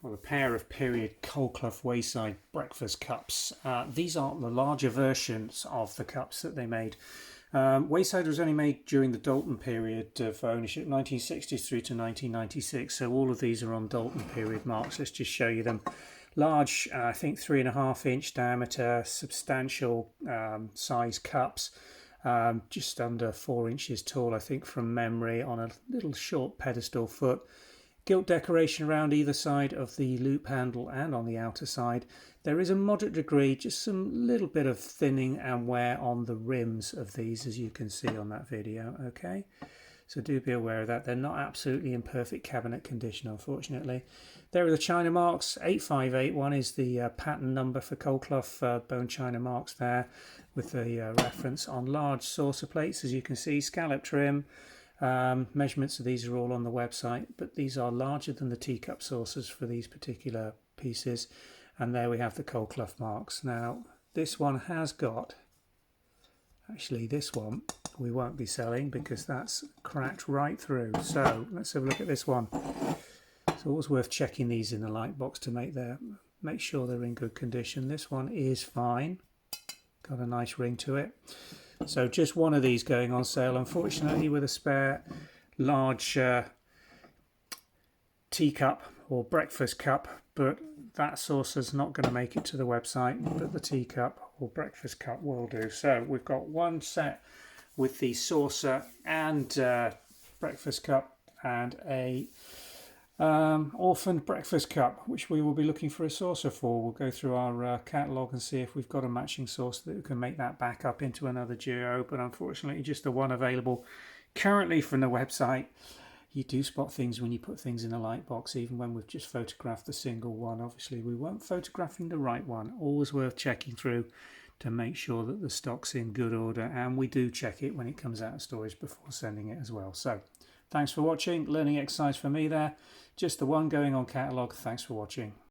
or a pair of period Colclough Wayside breakfast cups. These are the larger versions of the cups that they made. Wayside was only made during the Doulton period of ownership, 1960s through to 1996. So all of these are on Doulton period marks. Let's just show you them. Large, I think 3.5-inch diameter, substantial size cups. Just under 4 inches tall, I think, from memory, on a little short pedestal foot. Gilt decoration around either side of the loop handle and on the outer side. There is a moderate degree, just some little bit of thinning and wear on the rims of these, as you can see on that video. Okay, so do be aware of that. They're not absolutely in perfect cabinet condition, unfortunately. There are the china marks. 8581 is the pattern number for Colclough bone china marks there, with the reference on large saucer plates, as you can see. Scallop trim. Measurements of these are all on the website, but these are larger than the teacup saucers for these particular pieces. And there we have the Colclough marks. Now this one has got, actually this one we won't be selling because that's cracked right through. So let's have a look at this one. It's always worth checking these in the light box to make sure they're in good condition. This one is fine, got a nice ring to it. So just one of these going on sale, unfortunately, with a spare large teacup or breakfast cup, but that saucer's not going to make it to the website, but the teacup or breakfast cup will do. So we've got one set with the saucer and breakfast cup, and a orphaned breakfast cup, which we will be looking for a saucer for. We'll go through our catalogue and see if we've got a matching saucer that we can make that back up into another duo, but unfortunately just the one available currently from the website. You do spot things when you put things in a light box, even when we've just photographed the single one. Obviously we weren't photographing the right one. Always worth checking through to make sure that the stock's in good order, and we do check it when it comes out of storage before sending it as well. So thanks for watching. Learning exercise for me there. Just the one going on catalogue. Thanks for watching.